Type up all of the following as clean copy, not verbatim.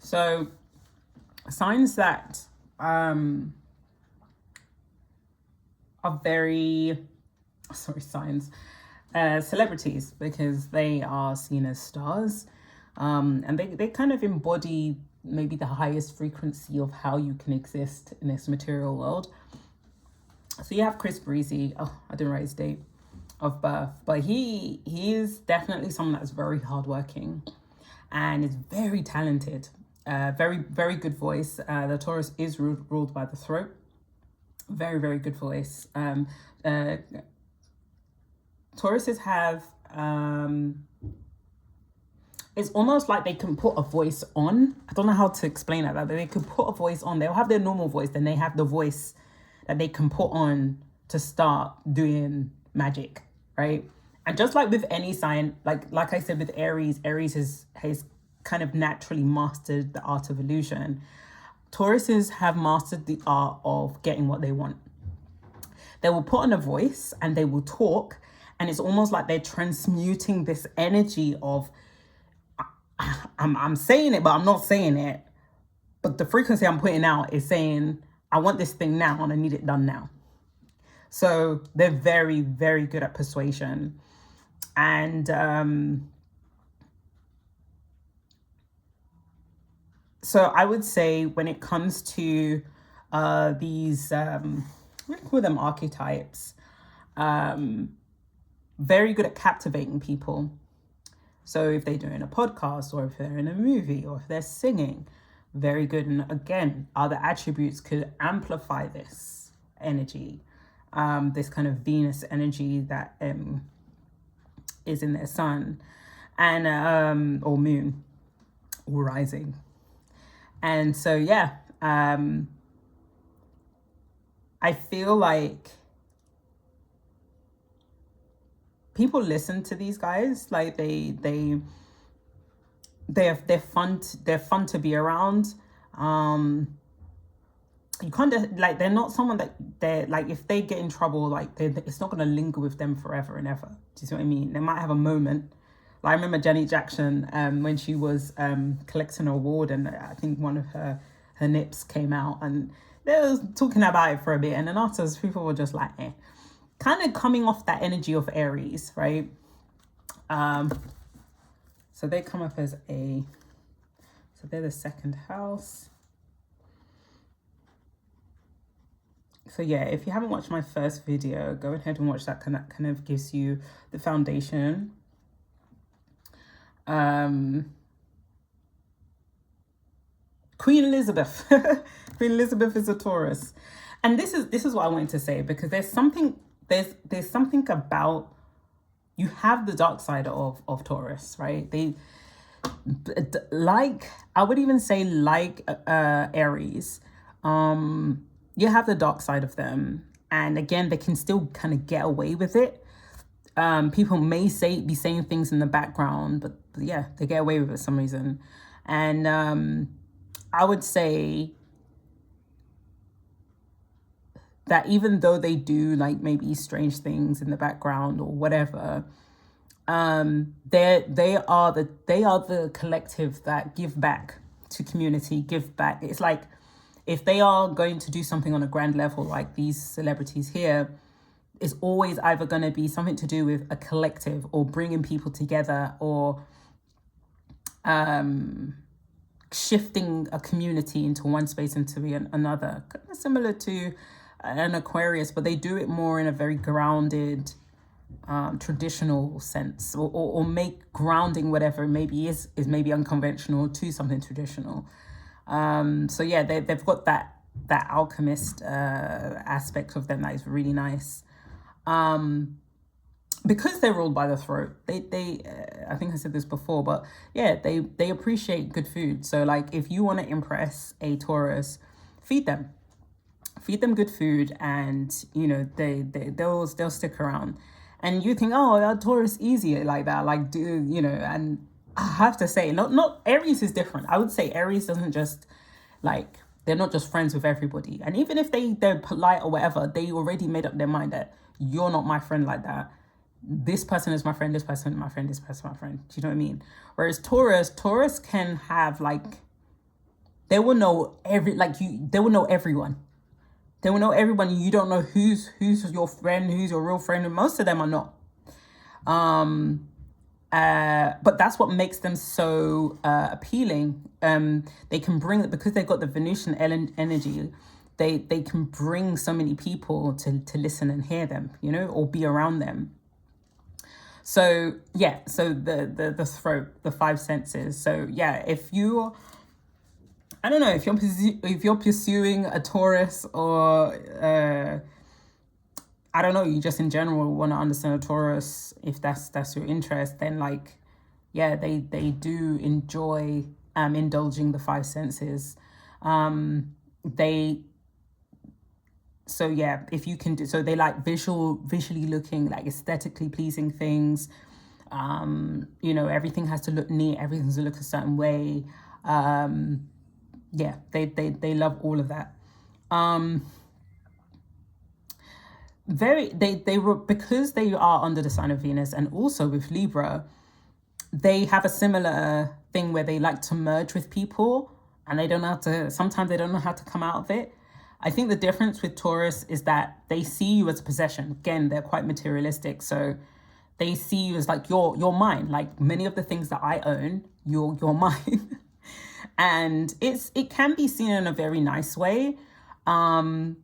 So signs that are very, signs, celebrities, because they are seen as stars, and they kind of embody maybe the highest frequency of how you can exist in this material world. So you have Chris Breezy. Oh, I didn't write his date of birth, but he is definitely someone that's very hardworking and is very talented. Very good voice. The Taurus is ruled by the throat. Very good voice. Tauruses have it's almost like they can put a voice on. I don't know how to explain it, but they can put a voice on. They'll have their normal voice, then they have the voice that they can put on to start doing magic, right? And just like with any sign, like I said with Aries has kind of naturally mastered the art of illusion. Tauruses have mastered the art of getting what they want. They will put on a voice and they will talk, and it's almost like they're transmuting this energy of I'm saying it, but I'm not saying it. But the frequency I'm putting out is saying, I want this thing now and I need it done now. So they're very good at persuasion. And so I would say when it comes to these, I'm going to call them archetypes, very good at captivating people. So if they're doing a podcast, or if they're in a movie, or if they're singing, very good. And again, other attributes could amplify this energy, this kind of Venus energy that is in their sun, and or moon, or rising. And so yeah, I feel like people listen to these guys, like they're fun to be around. You can't, like, they're not someone that they're like, if they get in trouble, like it's not going to linger with them forever and ever. Do you see what I mean? They might have a moment. Like I remember Janet Jackson, when she was collecting an award, and I think one of her nips came out, and they was talking about it for a bit, and then afterwards people were just like, eh. Kind of coming off that energy of Aries, right? So they come up as so they're the second house. So yeah, if you haven't watched my first video, go ahead and watch that. Kind of gives you the foundation. Queen Elizabeth. Queen Elizabeth is a Taurus. And this is what I wanted to say, because there's something about, you have the dark side of Taurus, right? They, like, I would even say like Aries, you have the dark side of them, and again, they can still kind of get away with it. People may be saying things in the background, but yeah, they get away with it for some reason. And I would say that even though they do like maybe strange things in the background or whatever, they are the collective that give back to community, give back. It's like, if they are going to do something on a grand level, like these celebrities here, it's always either going to be something to do with a collective, or bringing people together, or shifting a community into one space into another. Kind of similar to an Aquarius, but they do it more in a very grounded, traditional sense, or make grounding whatever maybe is maybe unconventional to something traditional. So yeah, they've got that alchemist aspect of them that is really nice. Because they're ruled by the throat, they I think I said this before, but yeah, they appreciate good food. So like, if you want to impress a Taurus, feed them good food, and you know, they'll stick around. And you think, oh, our Taurus easier like that, like, do you know? And I have to say, not Aries is different. I would say Aries doesn't just, like, they're not just friends with everybody. And even if they're polite or whatever, they already made up their mind that you're not my friend like that. This person is my friend, this person my friend, this person my friend. Do you know what I mean? Whereas Taurus can have like they will know they will know everyone. They will know everyone. You don't know who's your friend, who's your real friend, and most of them are not. But that's what makes them so appealing. They can bring it because they've got the Venusian energy. They can bring so many people to listen and hear them, or be around them. So yeah, so the throat, the five senses. So yeah, I don't know if you're pursuing a Taurus, or I don't know, you just in general want to understand a Taurus, if that's your interest, then like, yeah, they do enjoy indulging the five senses. So yeah, if you can do, so they like visually looking, like aesthetically pleasing things. Everything has to look neat, everything has to look a certain way. Yeah, they love all of that. They were, because they are under the sign of Venus, and also with Libra, they have a similar thing where they like to merge with people, and sometimes they don't know how to come out of it. I think the difference with Taurus is that they see you as a possession. Again, they're quite materialistic, so they see you as like you're mine. Like many of the things that I own, you're mine. And it can be seen in a very nice way. But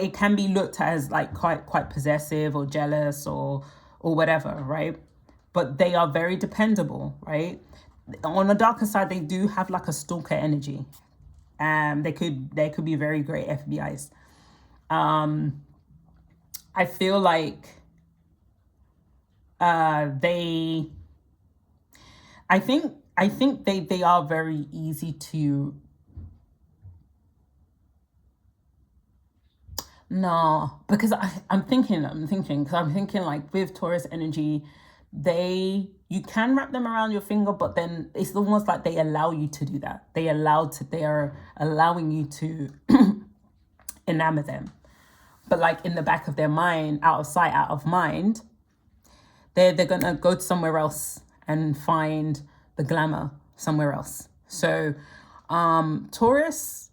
it can be looked at as like quite possessive or jealous or whatever, right? But they are very dependable, right? On the darker side, they do have like a stalker energy. They could be very great FBIs. I feel like I think they are very easy to. No, because I'm thinking like with Taurus energy, you can wrap them around your finger, but then it's almost like they allow you to do that. They are allowing you to enamor them. But like in the back of their mind, out of sight, out of mind, they're gonna go somewhere else and find the glamour somewhere else. So Taurus,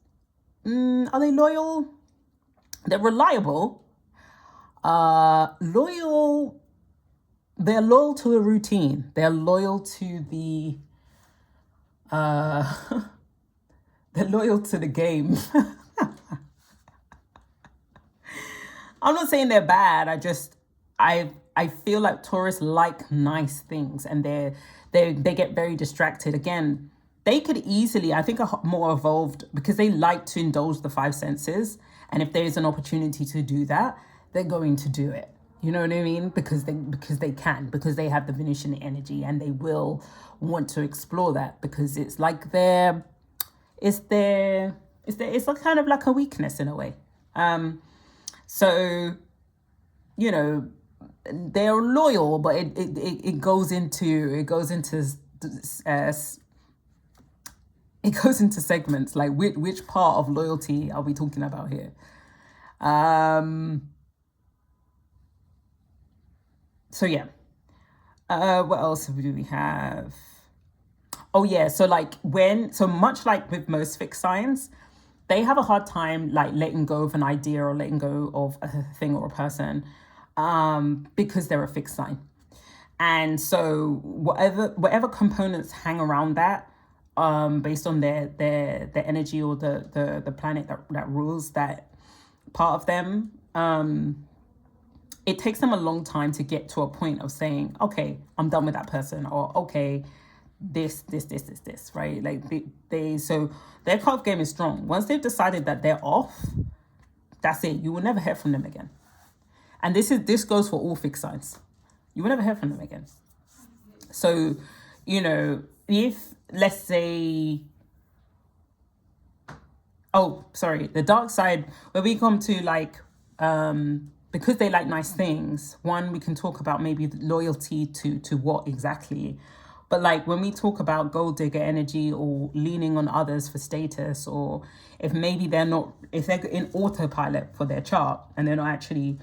are they loyal? They're reliable, loyal. They're loyal to the routine. They're loyal to the, they're loyal to the game. I'm not saying they're bad. I feel like Taurus like nice things, and they get very distracted. Again, they could easily, I think, are more evolved because they like to indulge the five senses. And if there's an opportunity to do that, they're going to do it. You know what I mean? Because they have the Venusian energy, and they will want to explore that because it's like it's like kind of like a weakness in a way. So, they're loyal, but it goes into segments, like which part of loyalty are we talking about here? So yeah. What else do we have? Oh yeah, so much like with most fixed signs, they have a hard time like letting go of an idea or letting go of a thing or a person, because they're a fixed sign. And so whatever components hang around that, based on their energy or the planet that rules that part of them, it takes them a long time to get to a point of saying, okay, I'm done with that person, or okay, this, right? Like so their card game is strong. Once they've decided that they're off, that's it. You will never hear from them again. And this goes for all fixed signs. You will never hear from them again. So, if, let's say, the dark side, where we come to like, because they like nice things, one, we can talk about maybe loyalty to what exactly. But like when we talk about gold digger energy or leaning on others for status, or if maybe if they're in autopilot for their chart and they're not actually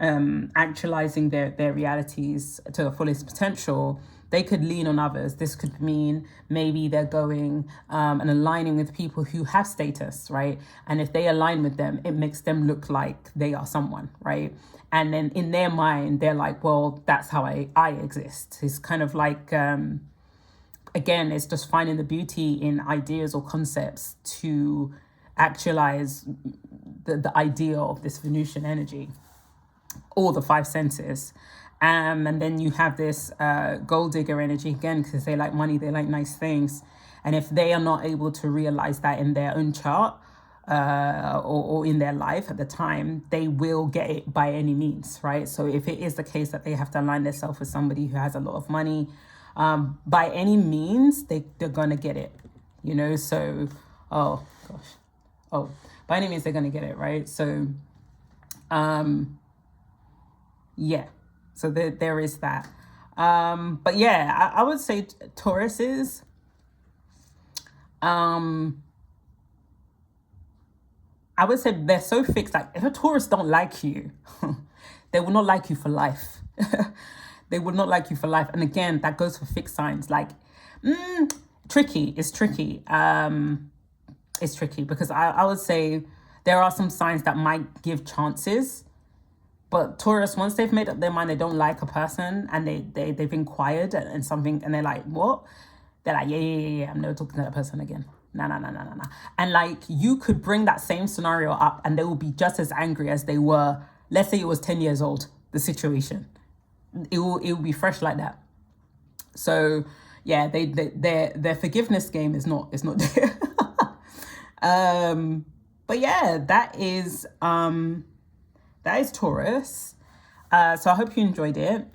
actualizing their realities to the fullest potential, they could lean on others. This could mean maybe they're going and aligning with people who have status, right? And if they align with them, it makes them look like they are someone, right? And then in their mind, they're like, well, that's how I exist. It's kind of like, again, it's just finding the beauty in ideas or concepts to actualize the idea of this Venusian energy, all the five senses. And then you have this gold digger energy again, because they like money, they like nice things. And if they are not able to realize that in their own chart or in their life at the time, they will get it by any means, right? So if it is the case that they have to align themselves with somebody who has a lot of money, by any means, they're going to get it, you know? So, oh, gosh. Oh, by any means, they're going to get it, right? So, yeah. So there is that. But yeah, I would say Tauruses, I would say they're so fixed. Like if a Taurus don't like you, they will not like you for life. They will not like you for life. And again, that goes for fixed signs. Like, tricky. It's tricky. It's tricky because I would say there are some signs that might give chances. But Taurus, once they've made up their mind, they don't like a person and they've inquired and something, and they're like, what? They're like, yeah, I'm never talking to that person again. Nah. And like, you could bring that same scenario up and they will be just as angry as they were. Let's say it was 10 years old, the situation. It will be fresh like that. So yeah, their forgiveness game is not there. But yeah, that is Taurus. So I hope you enjoyed it.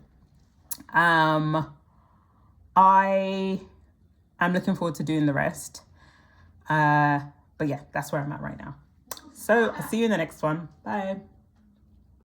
I am looking forward to doing the rest. But yeah, that's where I'm at right now. So I'll see you in the next one. Bye.